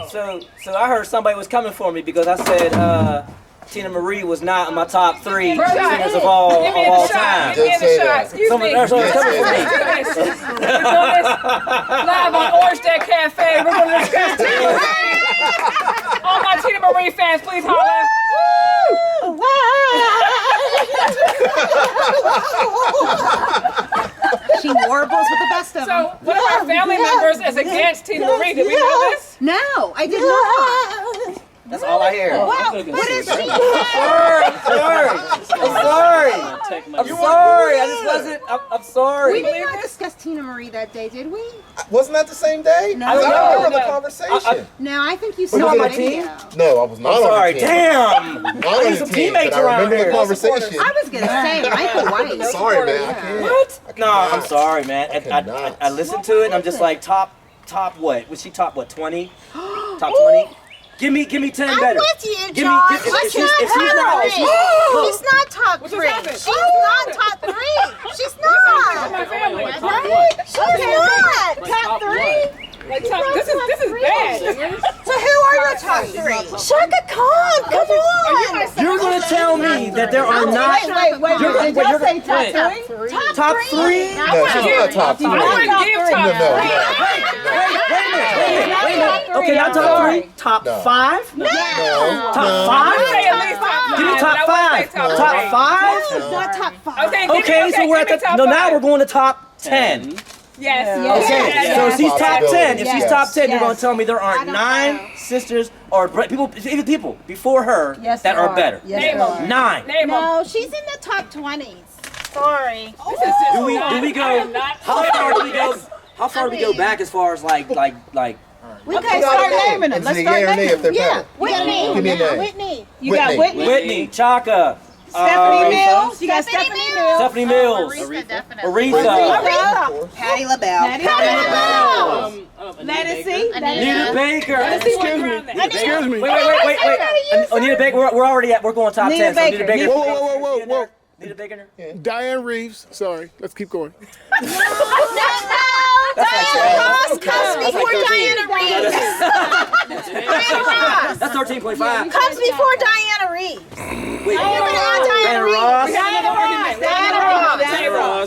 So I heard somebody was coming for me because I said Teena Marie was not in my top 3 singers of all time. Give me the shot. Excuse me. Someone's coming for me. We're doing this live on Orange Deck Cafe. We're going to discuss Teena Marie. All my Teena Marie fans, please holler. She warbles with the best of them. So one of our family members is against Teena Marie. Did we know this? No, I did not. That's all I hear. Wow, what is she? I'm sorry. I just wasn't. I'm sorry. We did not discuss Teena Marie that day, did we? Wasn't that the same day? No. I don't remember the conversation. No, I think you Were you saw on my the team? video. No, I was not I'm on sorry. the team. Damn. I I need some teammates around remember here. the conversation. I was gonna say Michael White. Sorry, man. I can't. What? I No, cannot. I'm sorry, man. I listened to it and I'm just like top what? Was she top what? 20? Top 20? Give me 10 better. I'm with you, Give me- John. if She's she's not not- top if 3. she's- She's not top 3. happened? She's not top 3. She's not. My family. Right? She's not top 3. Like, this is bad. So who are your top 3? Shaka Khan, come on. You're gonna tell me that there are not Wait, did y'all say top 3? top 3? No, she's not top 3. I wouldn't give top No, no. 3. Wait a minute. Okay, not top 3. Top No. 5? No. Top 5? Say at least top 5. Give me top 5. Top 5? It's not top 5. Okay, so we're at the. No, now we're going to top 10. Yes. Okay, so if she's top 10, if she's Yes. top 10, you're Yes. gonna tell me there aren't 9 sisters or people before her Yes, that there are are. better. Yes, Name there them. are. 9. Name them. No, she's in the top 20s. Sorry. Do we go? How far do we go? How far do we go back as far as like? We can start naming them. Let's start naming them. Yeah, Whitney. Give me a name. Whitney. You got Whitney. Whitney, Chaka, Stephanie Mills. You got Stephanie Mills. Stephanie Mills, Aretha, Patty LaBelle. Lettucey. Anita Baker. Excuse me. Wait. Anita Baker, we're already at. We're going top 10. So Anita Baker. Whoa. Anita Baker. Diane Reeves. Sorry. Let's keep going. Diana Ross comes before Diana Reeves. Diana Ross That's 13.5. comes before Diana Reeves. Wait, Diana Ross.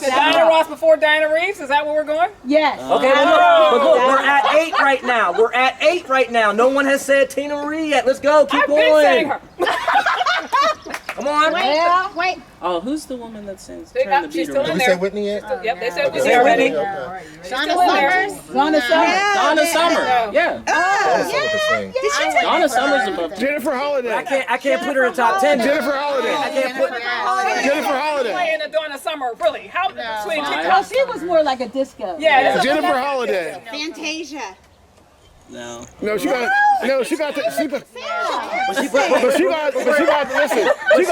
Diana Ross before Diana Reeves? Is that where we're going? Yes. Okay, but look, we're at 8 right now. We're at 8 right now. No one has said Teena Marie yet. Let's go. Keep I've been saying going. her. Come on. Wait. Oh, who's the woman that sings Turn the She's Beat still Did in we say there. Whitney yet? Yep, they said Okay. Whitney already. Okay. Donna Summers. Donna Summer. Donna Summer. Yeah. Donna Summer's above. Jennifer Holiday. I can't put her in top 10. Jennifer Holiday. I can't put. Jennifer Holiday. Playing the Donna Summer, really? How between two? Oh, she was more like a disco. Yeah. Jennifer Holiday. Fantasia. No. No, she got But she put. listen. She got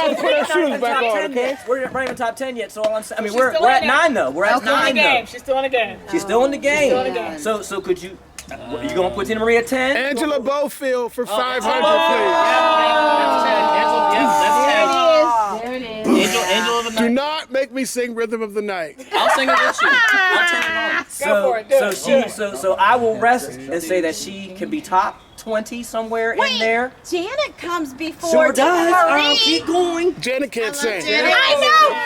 to put her shoes back on, okay? We're not even top 10 yet, so all I'm saying. I mean, She's we're still at in there. 9 though. We're at 9 though. She's still in the game. She's still in the game. still in the game. So could you? You gonna put Teena Marie at 10? Angela Bofield for 500, There it is. Angel of the please. Do Night. not make me sing Rhythm of the Night. I'll sing it with you. I'll turn it on. Go for it. Do it. So I will rest and say that she can be top 20 somewhere in there. Janet comes before Sure does. Teena Marie. Keep going. Janet can't sing. I know.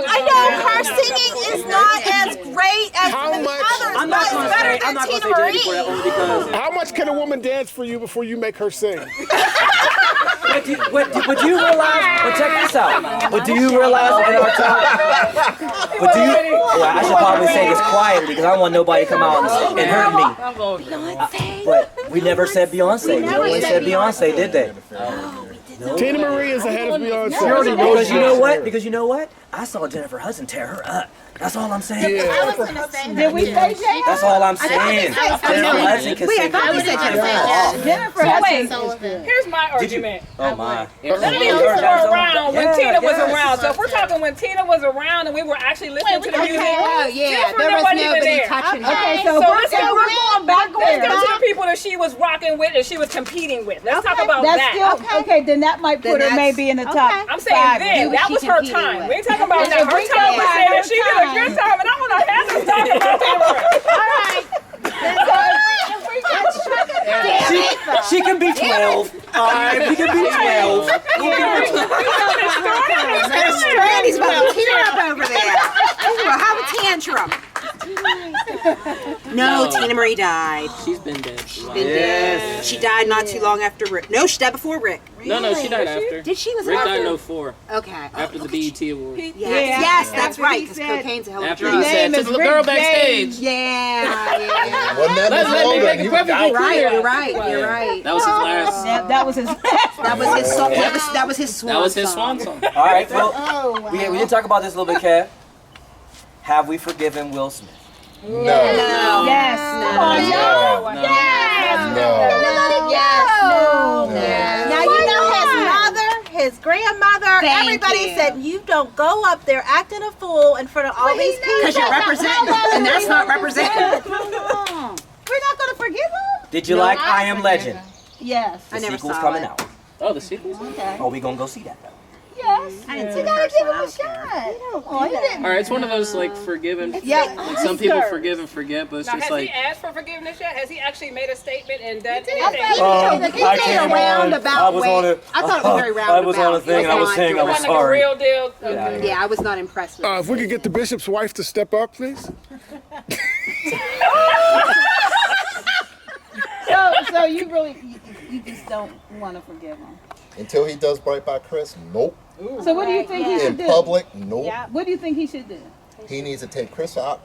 I know her singing is not as great as How the much- others, I'm but not it's gonna better say than Janet Teena before that Marie. only because. How much can a woman dance for you before you make her sing? But do you realize? But check this out. But do you realize in our top? But do you? Well, I should probably say this quietly because I don't want nobody to come out and hurt me. But we never said Beyonce. No one said Beyonce, did they? Tina Marie is ahead of Beyonce. Because you know what? I saw Jennifer Hudson tear her up. That's all I'm saying. Yeah. I was gonna say Did we say J.R.? That's all I'm saying. Jennifer Hudson can sing. Jennifer Hudson. Here's my argument. Oh my. None of these people were around when Tina was around. So if we're talking when Tina was around and we were actually listening to the music, Oh, yeah. Jennifer There was wasn't even nobody there. touching her. Okay, So let's go. we're going back Let's go there. to the people that she was rocking with and she was competing with. Let's talk about That's that. still okay. Then that might put her maybe in the top. I'm saying five. then. That was her time. We ain't talking about Yeah, now. Her we time was talking saying about that she her did a good time, and I want to have this talk about Tina Marie. All right. She can be 12. Alright, she can be 12. He's about to tear up over there. He's about to have a tantrum. No, Teena Marie died. She's been dead. Yes. She died not too long after Rick. No, she died before Rick. No, she died after. Did she? Was Rick after? died in 04. Okay. After the BET Award. Yes, that's After right, he because said- cocaine's a hell of a After drug. he said name to is the Rick girl James. backstage. Yeah. Wasn't that Let much me longer? make it He was perfectly out. You're right, clear. you're right, you're right. That was his last. That was his That was his song. That was his swan That was his song. swan song. Alright, well, we didn't talk about this a little bit, Kev. Have we forgiven Will Smith? No. Yes. Come on, y'all. No. Now you know his mother, his grandmother, Thank everybody you. said you don't go up there acting a fool in front of all these people. Because you're representing, and that's not representing. We're not going to forgive him? Did you like I Am Legend? Yes. The I never sequel's saw coming it. out. Oh, the sequel? Oh, we gonna go see that though. Yes. I didn't see You that gotta first give one. him I a don't care. shot. Oh, you didn't. Alright, it's one of those like forgive and Yeah. like some people forgive and forget, but it's Now, just has like he asked for forgiveness yet? Has he actually made a statement and done did. anything? I I came on. I was on it. I thought it was very roundabout. I was on a thing and I was saying I It was wasn't like a sorry. real deal. Yeah, I was not impressed with If we could get the bishop's wife to step up, please. So you really, you just don't want to forgive him. Until he does right by Chris, nope. So what do you think he In should do? public, nope. What do you think he should do? He needs to take Chris out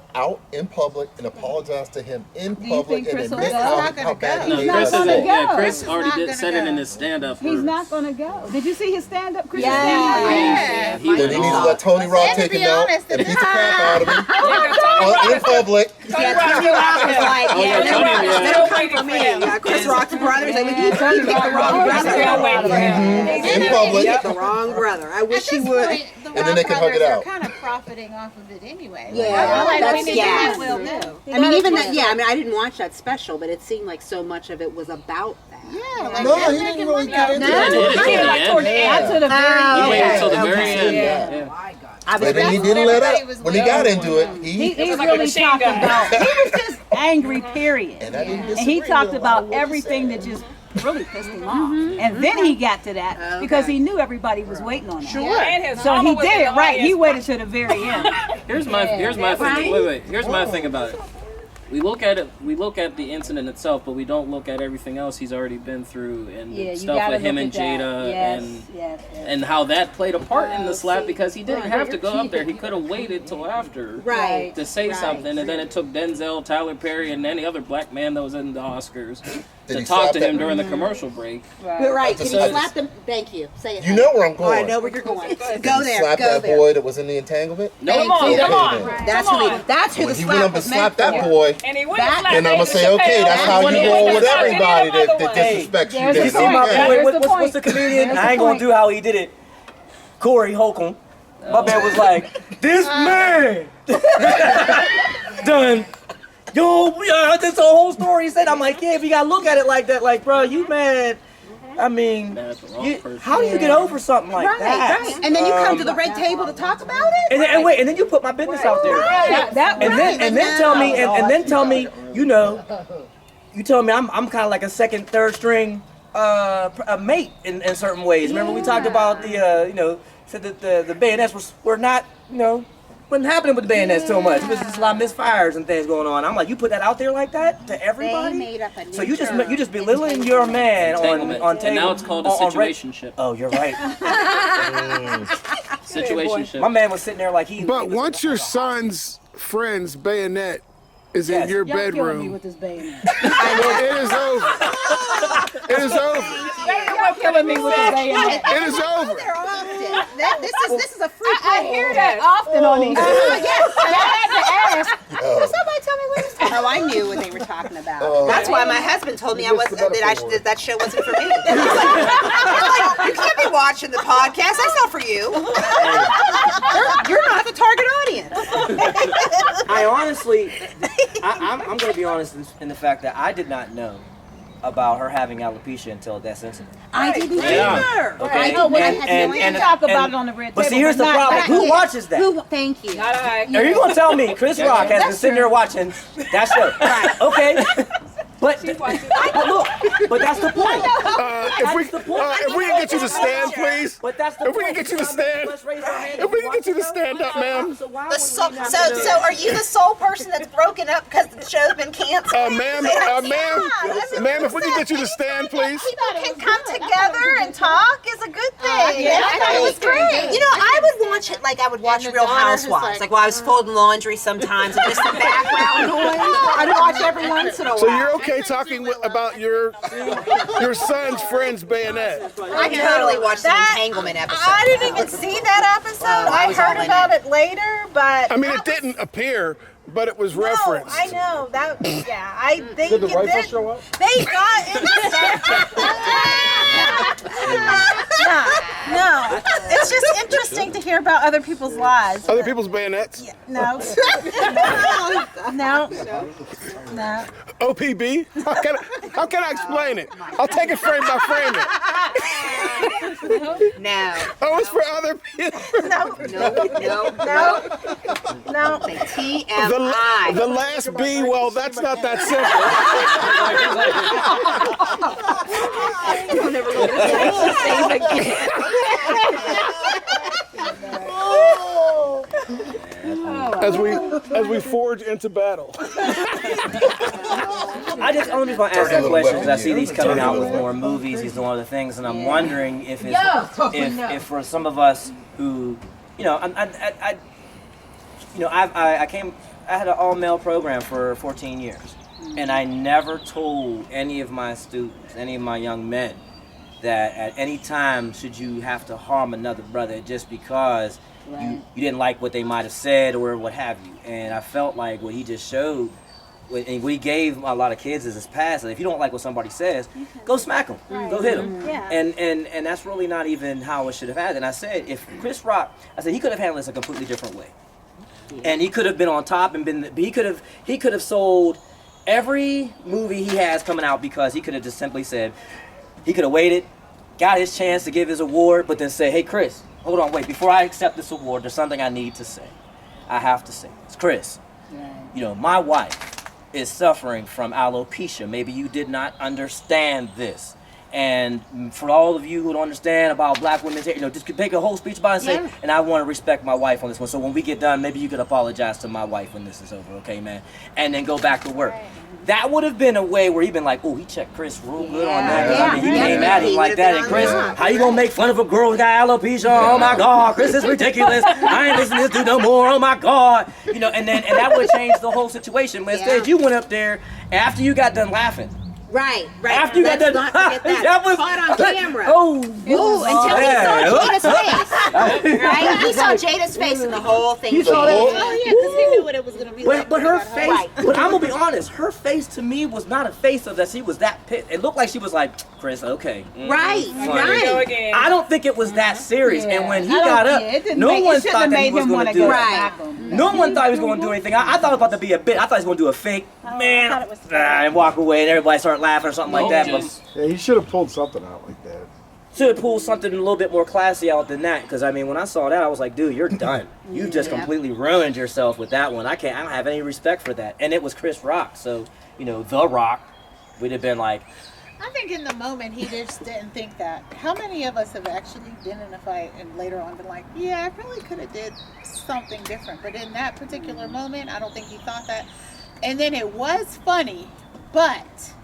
in public and apologize to him in you public think and Chris will admit go? how He's not bad no, he not Chris is. gonna isn't. go. Yeah, Chris Chris already said it in his stand-up. He's not going to go. Did you see his stand-up? Chris' Yeah. stand-up? Yeah. Then he needs to let Tony Rock take him out and beat the crap out of him in public. Yeah, Tony Rock was like, Oh, yeah, Tony, yeah. they don't come for me. Yeah, Chris Rock's brothers, they would pick the wrong brother. In public. The wrong brother. I wish he would. And then they can hug it out. kind of profiting off of it anyway. Yeah, that's, yeah. Will do. I mean, even that, yeah, I mean, I didn't watch that special, but it seemed like so much of it was about that. No, he didn't really get into Yeah, it. toward the end. Not to the very He end. waited till the very end. Yeah. Yeah. I was But then he didn't let up. When he got into it, He's like a really machine talked gun. about, he was just angry, period. and I didn't And disagree he talked with a lot about of what he everything said. that just really pissed him off. And then he got to that because he knew everybody was waiting on that. And his So mama he was did in it the right. He audience. waited to the very end. Here's my thing. Wait. Here's my thing about it. We look at the incident itself, but we don't look at everything else he's already been through and Yeah, you stuff gotta with him look and at that. Jada Yes. and how that played a part in the slap because he didn't have to go up there. He could have waited till after Right. to say something, and then it took Denzel, Tyler Perry, and any other black man that was in the Oscars Did to he talk slap to that- him during the commercial break. But right, can just you said- slap them? Thank you. Say it. You know where I'm Oh, I going. know where you're going. Did Go he there. slap Go that there. boy that was in the entanglement? No, Come on, Okay, come on. then. That's Come who. on. That's who When the he slap went up and was meant slapped that for. boy, And he wouldn't That- slap then I'm gonna David say, okay, Chappelle. that's how when you he roll went with to slap everybody any other that way. disrespects you. There's You the see Then my point. okay. boy, There's the what's point. the comedian? There's I the ain't gonna point. do how he did it. Corey Holcomb. My man was like, this man done. Yo, yeah, that's the whole story he said. I'm like, yeah, if you gotta look at it like that, like, bro, you mad. I mean, Mad at the wrong person. how do you get over something like Right, that? right. And then you come to the red table to talk about it? And wait, and then you put my business out there. And then tell me, and then tell me, you know, you tell me I'm kind of like a second, third string a mate in certain ways. Remember we talked about the you know, said that the bayonets were not, you know, wasn't happening with the bayonets so much. It was just a lot of misfires and things going on. I'm like, you put that out there like that to everybody? made up a So you just belittling your man Entanglement. on And table. now it's called a on red- situationship. Oh, you're right. Situationship. My man was sitting there like he. But once your son's friend's bayonet is Yes. in your Y'all killing me bedroom, with this bayonet. it is over. It is over. Y'all killing me with this bayonet. It is over. They're often. This is a free I hear that often on these. Yes. I had to ask. Oh. Somebody tell me what it's Oh, I knew what they were talking about. Oh. That's why my husband told me I was that show wasn't for me. He's like, you can't be watching the podcast. That's not for you. You're not the target audience. I honestly, I'm going to be honest in the fact that I did not know about her having alopecia until that incident. I didn't Yeah. either. Okay. I know what I And- had and- no We and- can talk about it on the red But table. see, here's the not- problem. not Who yet. watches that? Who? Thank you. Not I. Are you going to tell me Chris Rock has been sitting there watching that show? Okay. But look, But that's the point. If we can get you to stand, please. But that's the If we can get you to stand. Let's raise our hand. If we can get you to stand up, ma'am. So are you the sole person that's broken up because the show's been canceled? Ma'am, if we can get you to stand, please. People can come together and talk is a good thing. I thought it was great. You know, I would watch it like I would watch Real Housewives. Like while I was folding laundry sometimes, and just the background noise. I'd watch every once in a while. So you're okay talking about your son's friend's bayonet? I totally watched the Entanglement episode. I didn't even see that episode. I heard about it later, but I mean, it didn't appear, but it was referenced. I know that. Yeah, I think Did the rifle show up? They got into No, it's just interesting to hear about other people's lives. Other people's bayonets? No. No. OPB? How can I explain it? I'll take it frame by frame it. No. Oh, it's for other people. No. TMI. The last B, well, that's not that simple. You'll never look at the same again. As we forge into battle. I just only want to ask that question because I see these coming out with more movies. He's doing other things, and I'm wondering if for some of us who, I had an all-male program for 14 years, and I never told any of my students, any of my young men, that at any time should you have to harm another brother just because you didn't like what they might have said or what have you. And I felt like what he just showed, and what he gave a lot of kids is his past. If you don't like what somebody says, go smack them, go hit them. Yeah. And that's really not even how it should have had. And I said, if Chris Rock, he could have handled this a completely different way. And he could have been on top and he could have sold every movie he has coming out, because he could have just simply said, he could have waited, got his chance to give his award, but then say, hey Chris, hold on, wait, before I accept this award, there's something I need to say. I have to say, it's Chris. My wife is suffering from alopecia. Maybe you did not understand this. And for all of you who don't understand about black women's hair, just make a whole speech about it and say, and I want to respect my wife on this one. So when we get done, maybe you could apologize to my wife when this is over, okay, man? And then go back to work. Right. That would have been a way where he'd been like, oh, he checked Chris real good on that. He came at him like that. And Chris, how you gonna make fun of a girl who got alopecia? Oh my God, Chris is ridiculous. I ain't listening to this dude no more. Oh my God. And that would have changed the whole situation. But instead, you went up there after you got done laughing. Right. After you got done, that was caught on camera. Until he saw Jada's face. Right? He saw Jada's face and the whole thing. You saw that? Oh yeah, because he knew what it was going to be like. But her face, but I'm going to be honest, her face to me was not a face of that she was that pissed. It looked like she was like, Chris, okay. Right. I don't think it was that serious. And when he got up, no one thought that he was going to do it. No one thought he was going to do anything. I thought it was about to be a bit. I thought he was going to do a fake, and walk away, and everybody started laughing or something like that. But he should have pulled something out like that. Should have pulled something a little bit more classy out than that. Because when I saw that, I was like, dude, you're done. You just completely ruined yourself with that one. I don't have any respect for that. And it was Chris Rock, so The Rock would have been like. I think in the moment he just didn't think that. How many of us have actually been in a fight and later on been like, yeah, I probably could have did something different. But in that particular moment, I don't think he thought that. And then it was funny, but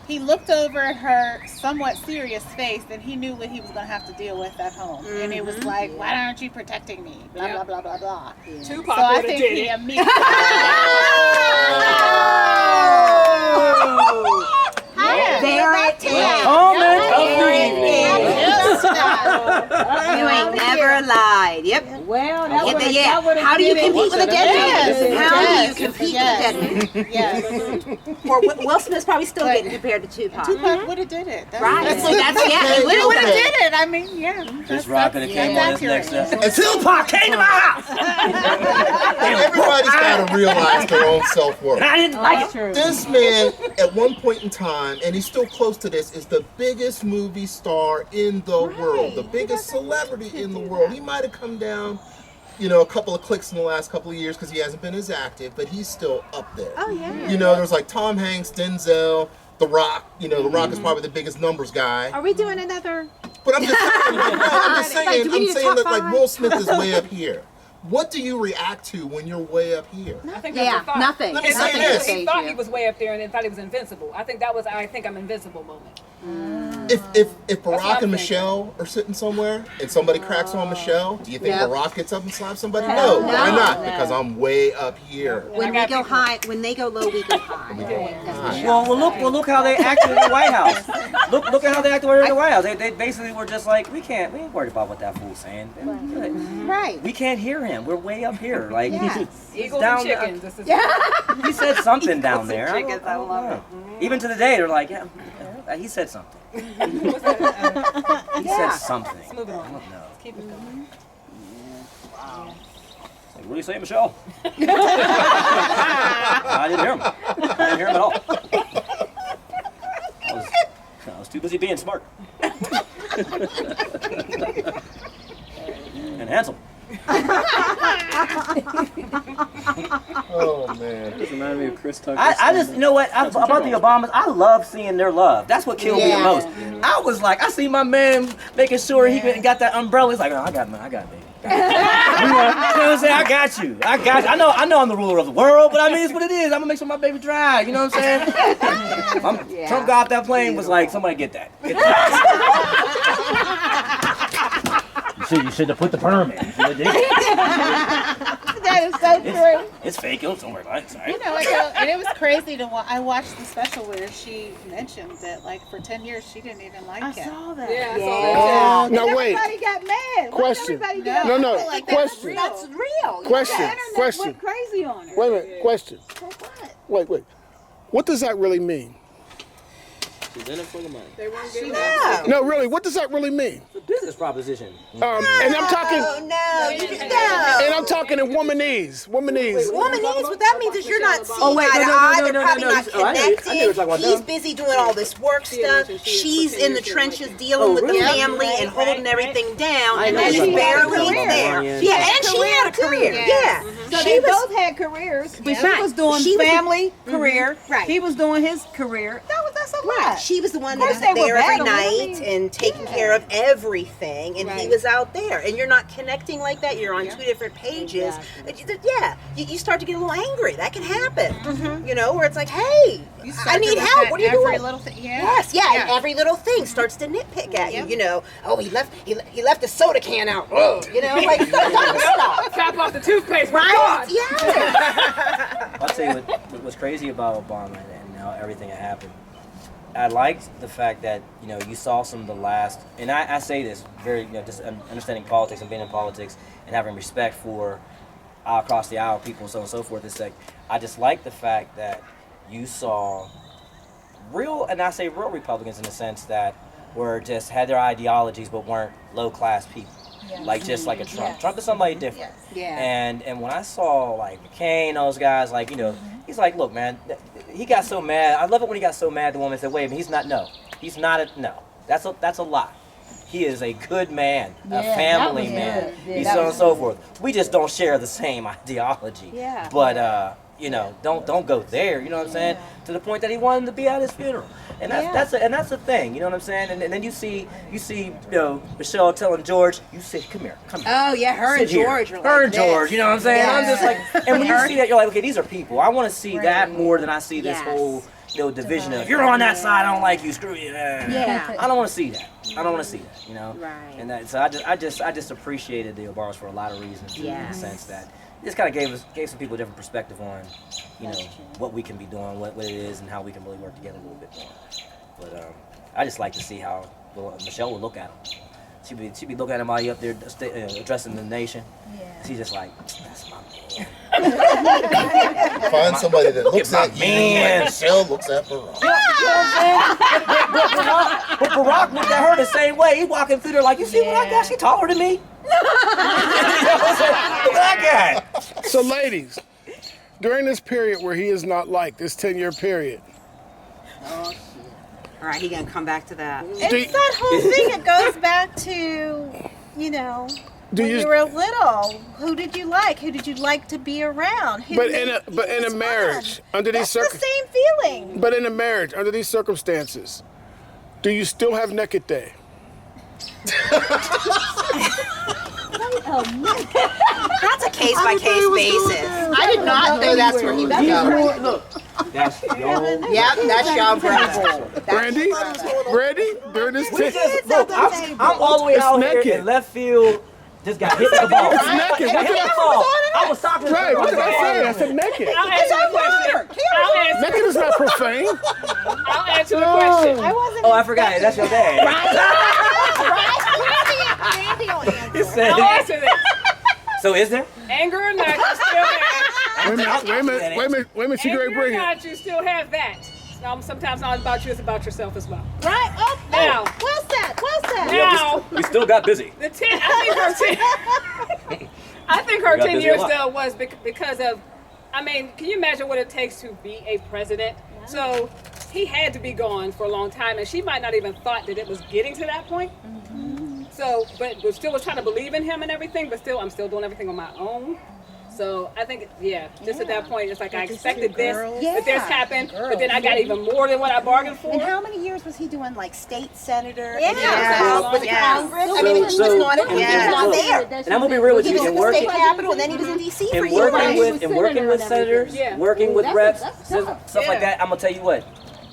he looked over at her somewhat serious face, and he knew what he was going to have to deal with at home. And it was like, why aren't you protecting me? Blah, blah, blah, blah, blah. Tupac so I think he immediately... Comment of the evening. You ain't never lied. Yep. Well, how do you compete with a dead man? How do you compete with a dead man? Yes. Or Will Smith's probably still getting compared to Tupac. Tupac would have did it. Right. He would have did it. I mean, Chris Rock could have came on his next episode. And Tupac came to my house. Everybody's got to realize their own self-worth. I didn't like it. This man, at one point in time, and he's still close to this, is the biggest movie star in the world, the biggest celebrity in the world. He might have come down, a couple of clicks in the last couple of years because he hasn't been as active, but he's still up there. Oh, yeah. There's like Tom Hanks, Denzel, The Rock, The Rock is probably the biggest numbers guy. Are we doing another? But I'm just saying, Do we need a top that like five? Will Smith is way up here. What do you react to when you're way up here? I think that's a thought. nothing. Let me say Nothing this. to He save thought you. he was way up there and then thought he was invincible. I think that was I think I'm invincible moment. If what Barack I'm and thinking. Michelle are sitting somewhere and somebody cracks on Michelle, do you think Yep. Barack gets up and slaps somebody? No. Why not? No. Because I'm way up here. When we go high, when they go low, we go high. Well, look how they acted in the White House. Look at how they acted in the White House. They basically were just like, we ain't worried about what that fool's saying. Right. We can't hear him. We're way up here. Like Yes. he's Eagles down and chickens. This is He said something down there. chickens, I love know. Even to the day, they're like, yeah, he said something. He said something. I don't know. keep it going. Like, what do you say, Michelle? I didn't hear him. I didn't hear him at all. I was too busy being smart. And handsome. Oh man. This reminds me of Chris Tucker. I just, you know what, about the Obamas, I love seeing their love. That's what killed me the most. I was like, I see my man making sure he got that umbrella. He's like, oh, I got it, baby. You know what I'm saying? I got you. I know I'm the ruler of the world, but I mean, it's what it is. I'm gonna make sure my baby dry. You know what I'm saying? Trump got off that plane, was like, somebody get that. Get that. You should have put the perm in. You should have did it. That is so true. It's fake. Don't worry about it. Sorry. You know, and it was crazy to watch. I watched the special where she mentioned that, like, for 10 years she didn't even like him. I saw that. Yeah, I saw that. Now wait. Everybody got mad. Question. Everybody No, got no. mad. Like, that's Question. That's real. Question. The internet Question. went crazy on her. Wait a minute. Question. Wait. What does that really mean? She's in it for the money. They weren't getting No, really. What does that really mean? It's a business proposition. And I'm talking. Oh, no. And I'm talking in womanese. Womanese. Womanese, what that means is you're not seeing Oh, wait, eye to no, eye. no, They're no, probably no, not no. Oh, I knew you were connected. talking about He's them. busy doing all this work stuff. She's in the trenches dealing with the family and holding everything down. And know she's you barely talking about there. Ryan. Yeah, and she had a career. Yeah. So She they was. both had careers. But she Right. was doing She was- family career. Right. He was doing his career. That's a lot. Right. She was the one Of that course was they were there every battling, I night mean, and taking care of everything, and he Right. was out there. And you're not connecting like that. You're on two different pages. Yeah, you start to get a little angry. That can happen. You know, where it's like, hey, I need help. What are you every doing? little thing. Yeah. Yes, and every little thing starts to nitpick at you. You know, oh, he left the soda can out. Whoa, you know, like stuff. Cap off the toothpaste. My Right? God. Yeah. I'll tell you what was crazy about Obama and how everything that happened. I liked the fact that, you saw some of the last, and I say this very, just understanding politics and being in politics and having respect for across the aisle people and so on and so forth. It's like, I just like the fact that you saw real, and I say real Republicans in the sense that were just had their ideologies but weren't low class people. Like just like a Trump. Yes. Trump is somebody different. Yeah. And when I saw like McCain, those guys, like, he's like, look, man, he got so mad. I love it when he got so mad the woman said, wait, he's not no. That's a lie. He is a good man, a family that was man. good. Yeah, He's that so on was and so forth. We just don't share the same ideology. Yeah. But don't go there, you know what I'm saying? To the point that he wanted to be at his funeral. And that's the thing, you know what I'm saying? And then you see, Michelle telling George, you sit, come here. Oh yeah, her and Sit here. George are like Her and this. George, you know what I'm saying? Yeah. I'm just like, and when you see that, you're like, okay, these are people. I want to see that more than I see this whole division of, if you're on that side, I don't like you, screw you. Yeah. I don't want to see that. I don't want to see that, Right. And that, so I just appreciated the Obamas for a lot of reasons. In the sense that it just kind of gave some people a different perspective on, what we can be doing, what it is, and how we can really work together a little bit more. But I just like to see how Michelle would look at him. She'd be looking at him while you up there addressing the nation. Yeah. She's just like, that's my man. Find somebody that looks my at you man. like Michelle looks at Barack. You know what I'm saying? But Barack looked at her the same way. He's walking through there like, you see what I got? She taller than me. You know what I'm saying? Look at that guy. So, ladies, during this period where he is not liked, this 10-year period, All right, he gonna come back to that. It's that whole thing. It goes back to, When you were little, who did you like? Who did you like to be around? Who But made in a things marriage, fun? under these That's the same feeling. But in a marriage, under these circumstances, do you still have naked day? That's a case by case basis. I did not know that's where he was going. Look, that's your. Yep, that's Sean Brown. Brandy, during this Look, I'm all the way out here naked. in left field. Just got hit with the ball. It's naked. Got hit with the ball. I was talking to Right, what did I say? I said naked. I'll answer the question. Naked is not profane. I'll answer the question. Oh, I forgot. That's your dad. Randy will answer. He said. I'll answer this. So is there? Anger or not, you still have. Wait a minute. She Anger great bring or it. not, you still have that. Sometimes not about you, it's about yourself as well. Right? Oh, Now. well said. Well said. Now, We still got busy. I think her 10 busy years a lot. though was because of, I mean, can you imagine what it takes to be a president? So he had to be gone for a long time, and she might not even thought that it was getting to that point. So, but we still was trying to believe in him and everything, but still, I'm still doing everything on my own. So I think, just at that point, it's like I expected this, but this happened, but then I got even more than what I bargained for. And how many years was he doing like state senator? Yeah. And with the Congress? I mean, he was not look, there. And I'm gonna be real with He you. was In in the state working, capitol, and then he was in D.C. for in years. working with senators, Yeah. working with reps, stuff like Yeah. that. I'm gonna tell you what,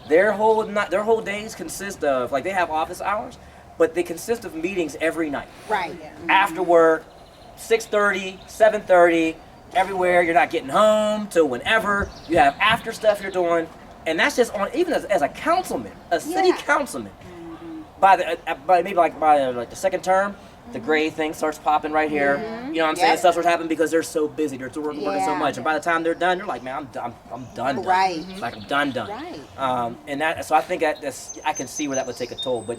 their whole days consist of, like, they have office hours, but they consist of meetings every night. Right. After work, 6:30, 7:30, everywhere. You're not getting home till whenever. You have after stuff you're doing, and that's just on, even as a councilman, a city councilman. By the maybe like the second term, the gray thing starts popping right here. You know what I'm saying? Stuff starts happening because they're so busy. They're working so much, and by the time they're done, they're like, man, I'm done. Right. It's like I'm done. Right. And that, so I think that's, I can see where that would take a toll. But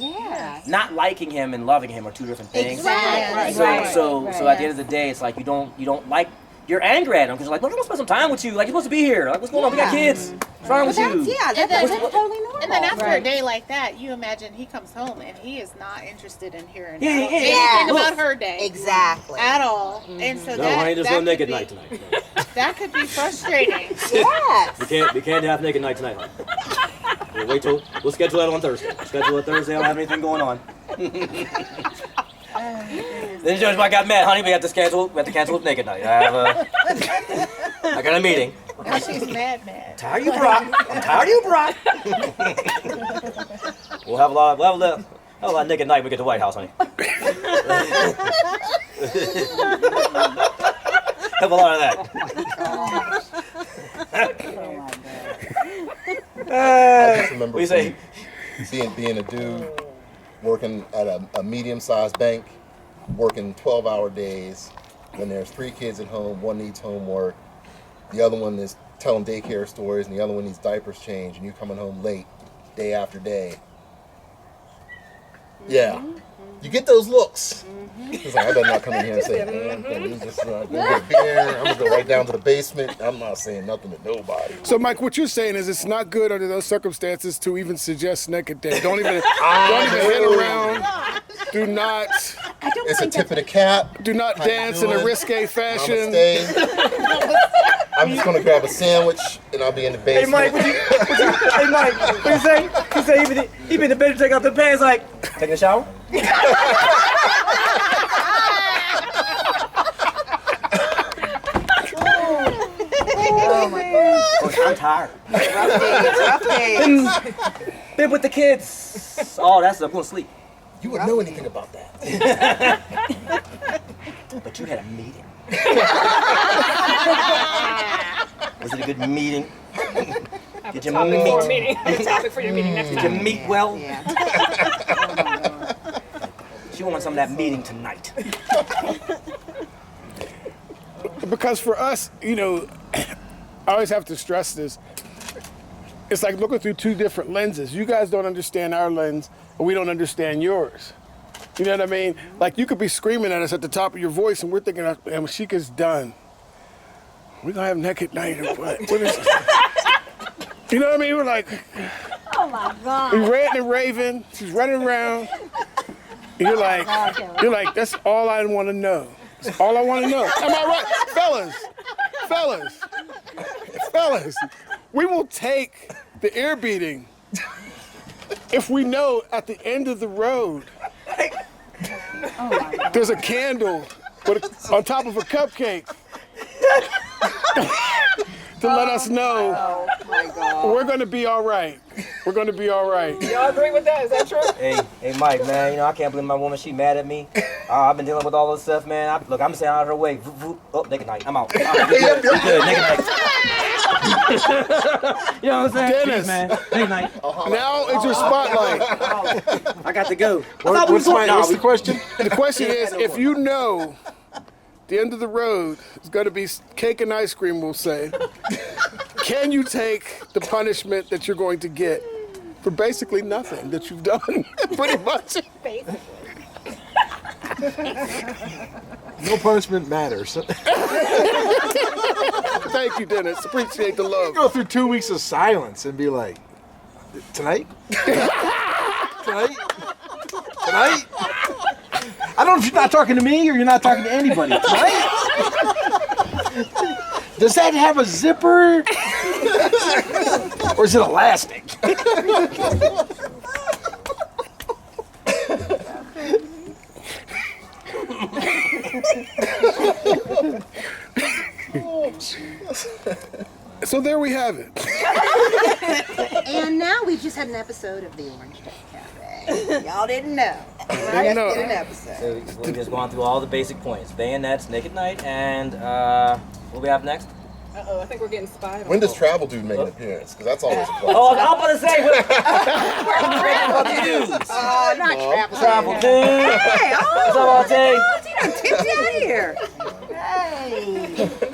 not liking him and loving him are two different things. Exactly. So at the end of the day, it's like you don't like. You're angry at him because you're like, look, I'm gonna spend some time with you. Like, you're supposed to be here. Like, what's going on? We got kids. What's wrong with you? That's totally normal. And then after a day like that, you imagine he comes home and he is not interested in hearing Yeah. anything about her day. Exactly. At all. And so No, honey, there's no that naked could night be- tonight. That could be frustrating. Yes. We can't have naked night tonight. Honey. We'll schedule that on Thursday. Schedule it Thursday. I don't have anything going on. Then Judge Mike got mad, honey. We have to cancel naked night. I got a meeting. Now she's mad. I'm tired of you, Brock. We'll have a lot of naked night when we get to White House, honey. Have a lot of that. I just remember What do you say? being a dude working at a medium-sized bank, working 12-hour days. When there's 3 kids at home, one needs homework, the other one is telling daycare stories, and the other one needs diapers changed, and you coming home late, day after day. Yeah. You get those looks. It's like, I better not come in here and say, I'm going to get beer, I'm going to go right down to the basement. I'm not saying nothing to nobody. So, Mike, what you're saying is it's not good under those circumstances to even suggest naked day. Don't even hit around. Do not. It's a tip of the cap. Do not dance in a risque fashion. I'm just going to grab a sandwich and I'll be in the basement. Hey Mike, what you say? He said he been in the bed to take off the pants, like, taking a shower? Oh my God. I'm tired. Rough days. Been with the kids. Oh, that's I'm going to sleep. You wouldn't know anything about that. But you had a meeting. Was it a good meeting? Did you meet? For a meeting. I have a topic for your meeting next Did time. you meet well? She wants some of that meeting tonight. Because for us, you know, I always have to stress this. It's like looking through 2 different lenses. You guys don't understand our lens, and we don't understand yours. You know what I mean? Like, you could be screaming at us at the top of your voice, and we're thinking, and when Sheikah's done, we're gonna have naked night or what? What is this? You know what I mean? We're like, Oh my God. we ranting and raving. She's running around. You're like, that's all I want to know. That's all I want to know. Am I right? Fellas, we will take the ear beating if we know at the end of the road there's a candle on top of a cupcake to let us know we're going to be all right. We're going to be all right. Y'all agree with that? Is that true? Hey, Mike, man, I can't believe my woman, she mad at me. I've been dealing with all this stuff, man. Look, I'm staying out of her way. Oh, naked night. I'm out. We good, naked night. You know what I'm saying? Dennis. Man, naked night. Now it's your spotlight. I got to go. What's the question? The question is, if you know the end of the road is going to be cake and ice cream, we'll say, can you take the punishment that you're going to get for basically nothing that you've done, pretty much? Basically. No punishment matters. Thank you, Dennis. Appreciate the love. Go through 2 weeks of silence and be like, tonight? Tonight? I don't know if you're not talking to me or you're not talking to anybody. Tonight? Does that have a zipper? Or is it elastic? So there we have it. And now we just had an episode of the Orange Day Cafe. Y'all didn't know. Didn't know. Did an episode. So we've just gone through all the basic points. Bayonets, naked night, and what we have next? Uh-oh, I think we're getting spied on. When does Travel Dude make an appearance? Because that's always a plus. Oh, I'm going to say, what Oh, not Travel. Travel Dude. Hey, What's up, Auntie? you done tipped out here. Hey.